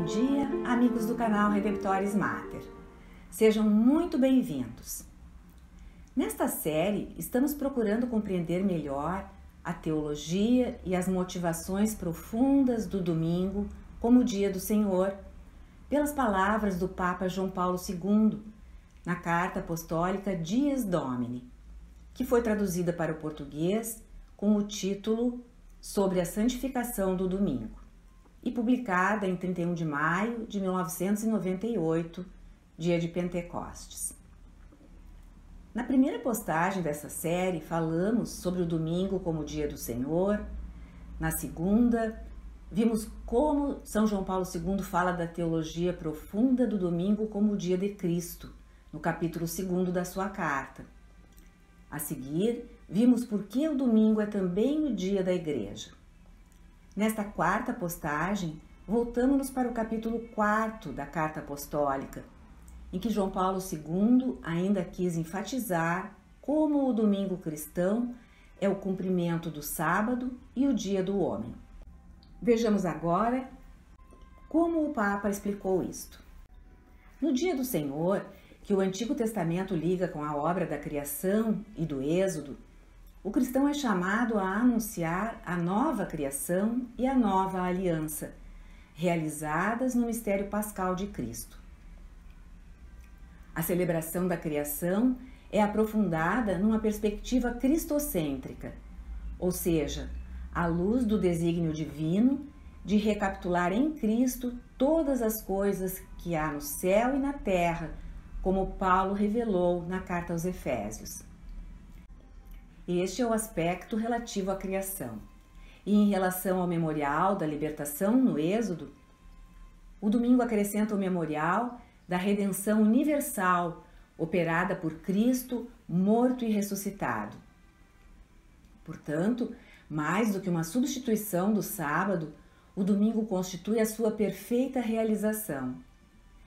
bom dia, amigos do canal Redemptoris Mater. Sejam muito bem-vindos. Nesta série, estamos procurando compreender melhor a teologia e as motivações profundas do domingo como dia do Senhor, pelas palavras do Papa João Paulo II, na Carta Apostólica Dies Domini, que foi traduzida para o português com o título Sobre a Santificação do Domingo e publicada em 31 de maio de 1998, dia de Pentecostes. Na primeira postagem dessa série, falamos sobre o domingo como dia do Senhor. Na segunda, vimos como São João Paulo II fala da teologia profunda do domingo como o dia de Cristo, no capítulo 2 da sua carta. A seguir, vimos por que o domingo é também o dia da Igreja. Nesta quarta postagem, voltamos-nos para o capítulo 4 da Carta Apostólica, em que João Paulo II ainda quis enfatizar como o domingo cristão é o cumprimento do sábado e o dia do homem. Vejamos agora como o Papa explicou isto. No dia do Senhor, que o Antigo Testamento liga com a obra da criação e do Êxodo, o cristão é chamado a anunciar a nova criação e a nova aliança, realizadas no mistério pascal de Cristo. A celebração da criação é aprofundada numa perspectiva cristocêntrica, ou seja, à luz do desígnio divino de recapitular em Cristo todas as coisas que há no céu e na terra, como Paulo revelou na carta aos Efésios. Este é o aspecto relativo à criação. E em relação ao memorial da libertação no Êxodo, o domingo acrescenta o memorial da redenção universal operada por Cristo, morto e ressuscitado. Portanto, mais do que uma substituição do sábado, o domingo constitui a sua perfeita realização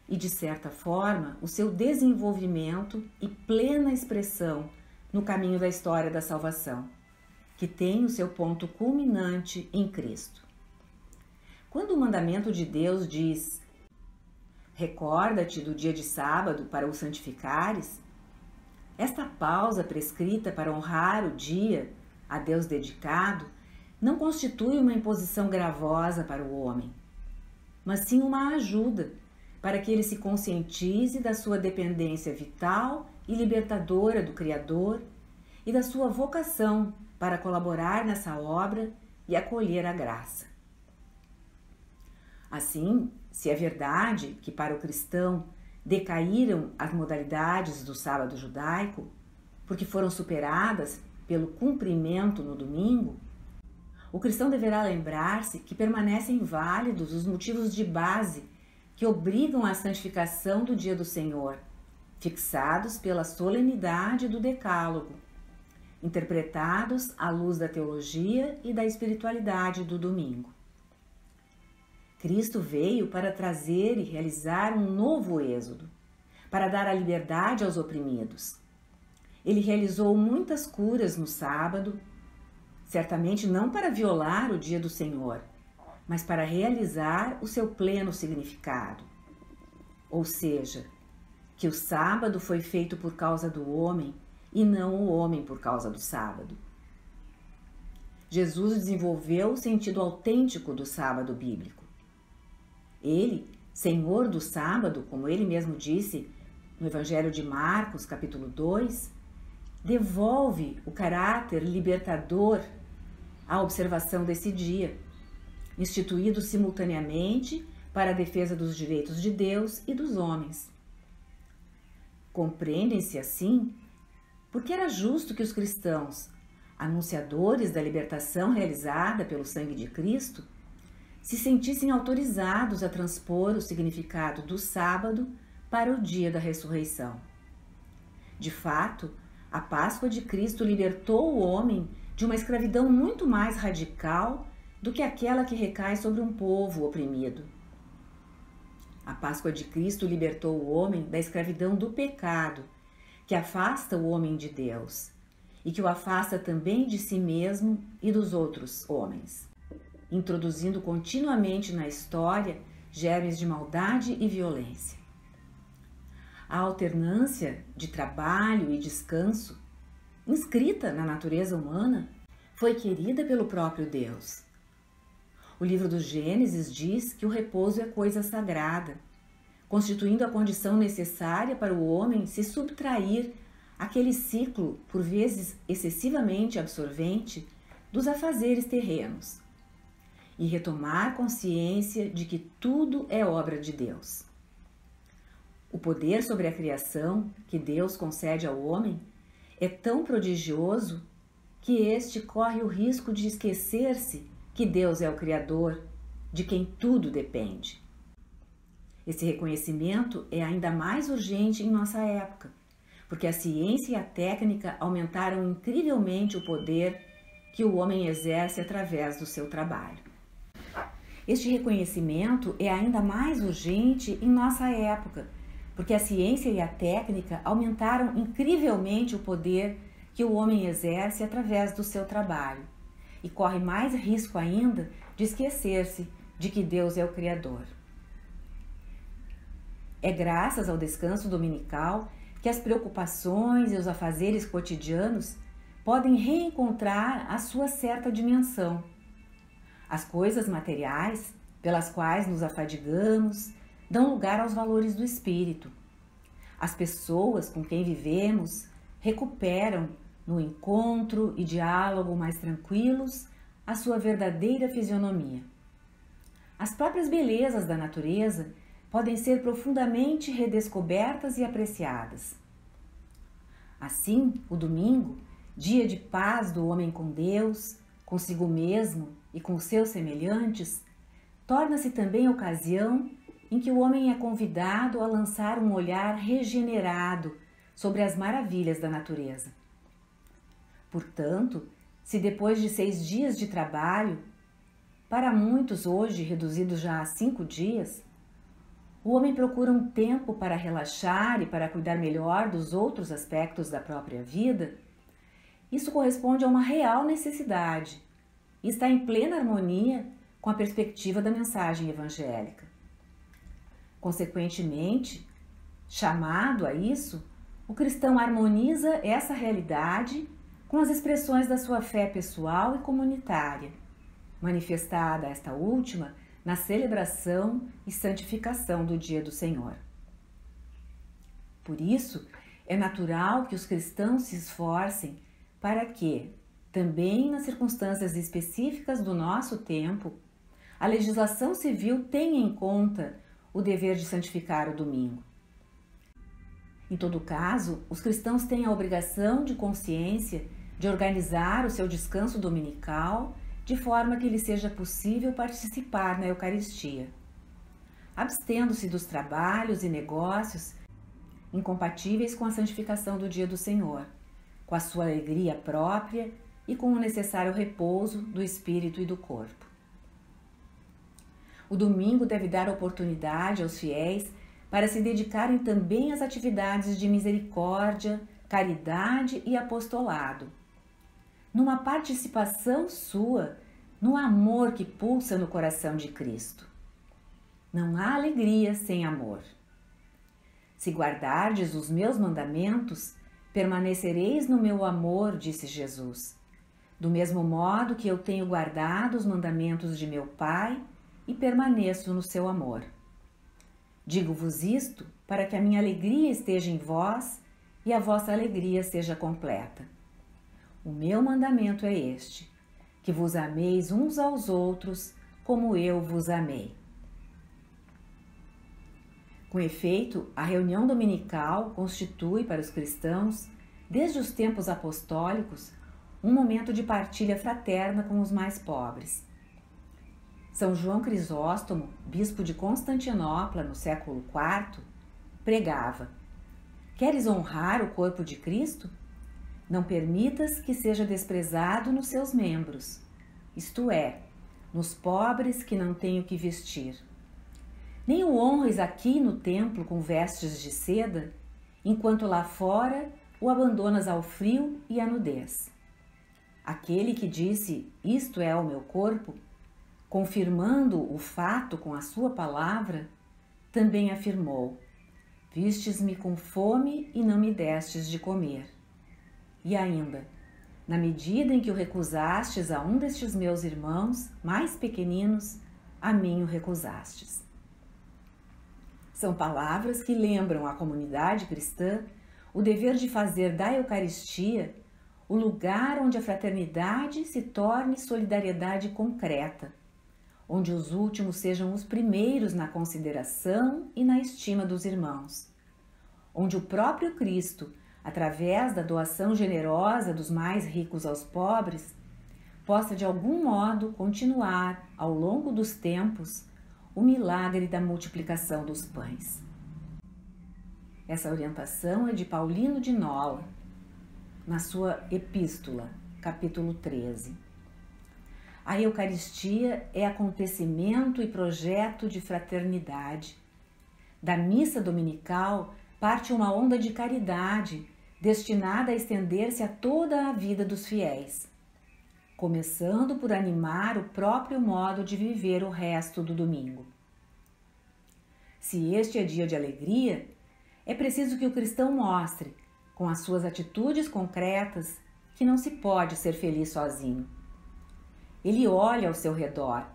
e, de certa forma, o seu desenvolvimento e plena expressão no caminho da história da salvação, que tem o seu ponto culminante em Cristo. Quando o mandamento de Deus diz: recorda-te do dia de sábado para o santificares, esta pausa prescrita para honrar o dia a Deus dedicado não constitui uma imposição gravosa para o homem, mas sim uma ajuda para que ele se conscientize da sua dependência vital e libertadora do Criador e da sua vocação para colaborar nessa obra e acolher a graça. Assim, se é verdade que para o cristão decaíram as modalidades do sábado judaico, porque foram superadas pelo cumprimento no domingo, o cristão deverá lembrar-se que permanecem válidos os motivos de base que obrigam à santificação do dia do Senhor, fixados pela solenidade do Decálogo, interpretados à luz da teologia e da espiritualidade do domingo. Cristo veio para trazer e realizar um novo êxodo, para dar a liberdade aos oprimidos. Ele realizou muitas curas no sábado, certamente não para violar o dia do Senhor, mas para realizar o seu pleno significado. Ou seja, que o sábado foi feito por causa do homem e não o homem por causa do sábado. Jesus desenvolveu o sentido autêntico do sábado bíblico. Ele, Senhor do sábado, como ele mesmo disse no Evangelho de Marcos, capítulo 2, devolve o caráter libertador à observação desse dia, instituído simultaneamente para a defesa dos direitos de Deus e dos homens. Compreendem-se assim porque era justo que os cristãos, anunciadores da libertação realizada pelo sangue de Cristo, se sentissem autorizados a transpor o significado do sábado para o dia da ressurreição. De fato, a Páscoa de Cristo libertou o homem de uma escravidão muito mais radical do que aquela que recai sobre um povo oprimido. A Páscoa de Cristo libertou o homem da escravidão do pecado, que afasta o homem de Deus e que o afasta também de si mesmo e dos outros homens, introduzindo continuamente na história germes de maldade e violência. A alternância de trabalho e descanso, inscrita na natureza humana, foi querida pelo próprio Deus. O livro do Gênesis diz que o repouso é coisa sagrada, constituindo a condição necessária para o homem se subtrair àquele ciclo, por vezes excessivamente absorvente, dos afazeres terrenos e retomar consciência de que tudo é obra de Deus. O poder sobre a criação que Deus concede ao homem é tão prodigioso que este corre o risco de esquecer-se que Deus é o Criador, de quem tudo depende. Esse reconhecimento é ainda mais urgente em nossa época, porque a ciência e a técnica aumentaram incrivelmente o poder que o homem exerce através do seu trabalho. Este reconhecimento é ainda mais urgente em nossa época, porque a ciência e a técnica aumentaram incrivelmente o poder que o homem exerce através do seu trabalho, e corre mais risco ainda de esquecer-se de que Deus é o Criador. É graças ao descanso dominical que as preocupações e os afazeres cotidianos podem reencontrar a sua certa dimensão. As coisas materiais, pelas quais nos afadigamos, dão lugar aos valores do espírito. As pessoas com quem vivemos recuperam, no encontro e diálogo mais tranquilos, a sua verdadeira fisionomia. As próprias belezas da natureza podem ser profundamente redescobertas e apreciadas. Assim, o domingo, dia de paz do homem com Deus, consigo mesmo e com seus semelhantes, torna-se também ocasião em que o homem é convidado a lançar um olhar regenerado sobre as maravilhas da natureza. Portanto, se depois de 6 dias de trabalho, para muitos hoje reduzidos já a 5 dias, o homem procura um tempo para relaxar e para cuidar melhor dos outros aspectos da própria vida, isso corresponde a uma real necessidade e está em plena harmonia com a perspectiva da mensagem evangélica. Consequentemente, chamado a isso, o cristão harmoniza essa realidade com as expressões da sua fé pessoal e comunitária, manifestada esta última na celebração e santificação do dia do Senhor. Por isso, é natural que os cristãos se esforcem para que, também nas circunstâncias específicas do nosso tempo, a legislação civil tenha em conta o dever de santificar o domingo. Em todo caso, os cristãos têm a obrigação de consciência de organizar o seu descanso dominical de forma que lhe seja possível participar na Eucaristia, abstendo-se dos trabalhos e negócios incompatíveis com a santificação do dia do Senhor, com a sua alegria própria e com o necessário repouso do espírito e do corpo. O domingo deve dar oportunidade aos fiéis para se dedicarem também às atividades de misericórdia, caridade e apostolado, numa participação sua no amor que pulsa no coração de Cristo. Não há alegria sem amor. Se guardardes os meus mandamentos, permanecereis no meu amor, disse Jesus, do mesmo modo que eu tenho guardado os mandamentos de meu Pai e permaneço no seu amor. Digo-vos isto para que a minha alegria esteja em vós e a vossa alegria seja completa. O meu mandamento é este, que vos ameis uns aos outros como eu vos amei. Com efeito, a reunião dominical constitui para os cristãos, desde os tempos apostólicos, um momento de partilha fraterna com os mais pobres. São João Crisóstomo, bispo de Constantinopla no século IV, pregava: queres honrar o corpo de Cristo? Não permitas que seja desprezado nos seus membros, isto é, nos pobres que não têm o que vestir. Nem o honres aqui no templo com vestes de seda, enquanto lá fora o abandonas ao frio e à nudez. Aquele que disse, isto é o meu corpo, confirmando o fato com a sua palavra, também afirmou: vistes-me com fome e não me destes de comer. E ainda: na medida em que o recusastes a um destes meus irmãos mais pequeninos, a mim o recusastes. São palavras que lembram à comunidade cristã o dever de fazer da Eucaristia o lugar onde a fraternidade se torne solidariedade concreta, onde os últimos sejam os primeiros na consideração e na estima dos irmãos, onde o próprio Cristo, através da doação generosa dos mais ricos aos pobres, possa de algum modo continuar, ao longo dos tempos, o milagre da multiplicação dos pães. Essa orientação é de Paulino de Nola, na sua Epístola, capítulo 13. A Eucaristia é acontecimento e projeto de fraternidade. Da missa dominical parte uma onda de caridade destinada a estender-se a toda a vida dos fiéis, começando por animar o próprio modo de viver o resto do domingo. Se este é dia de alegria, é preciso que o cristão mostre, com as suas atitudes concretas, que não se pode ser feliz sozinho. Ele olha ao seu redor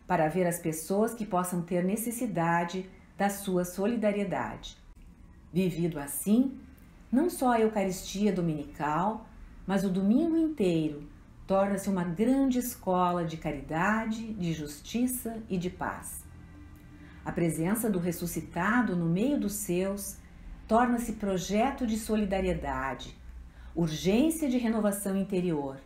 para ver as pessoas que possam ter necessidade da sua solidariedade. Vivido assim, não só a Eucaristia dominical, mas o domingo inteiro torna-se uma grande escola de caridade, de justiça e de paz. A presença do ressuscitado no meio dos seus torna-se projeto de solidariedade, urgência de renovação interior,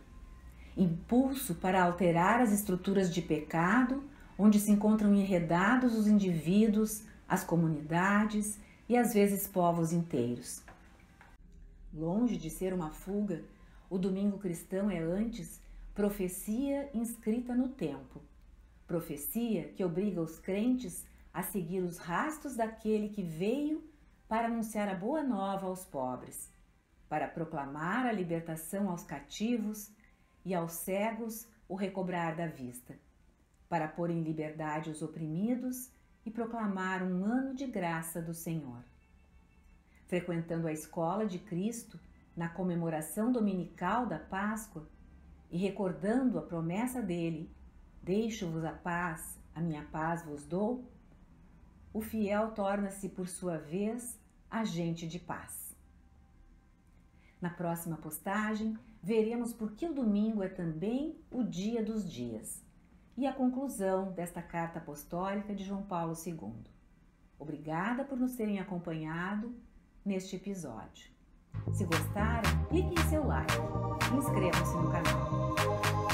impulso para alterar as estruturas de pecado onde se encontram enredados os indivíduos, as comunidades e às vezes povos inteiros. Longe de ser uma fuga, o domingo cristão é antes profecia inscrita no tempo, profecia que obriga os crentes a seguir os rastros daquele que veio para anunciar a boa nova aos pobres, para proclamar a libertação aos cativos e aos cegos o recobrar da vista, para pôr em liberdade os oprimidos e proclamar um ano de graça do Senhor. Frequentando a escola de Cristo na comemoração dominical da Páscoa e recordando a promessa dele: deixo-vos a minha paz vos dou, o fiel torna-se, por sua vez, agente de paz. Na próxima postagem, veremos por que o domingo é também o dia dos dias e a conclusão desta carta apostólica de João Paulo II. Obrigada por nos terem acompanhado neste episódio. Se gostaram, clique em seu like e inscrevam-se no canal.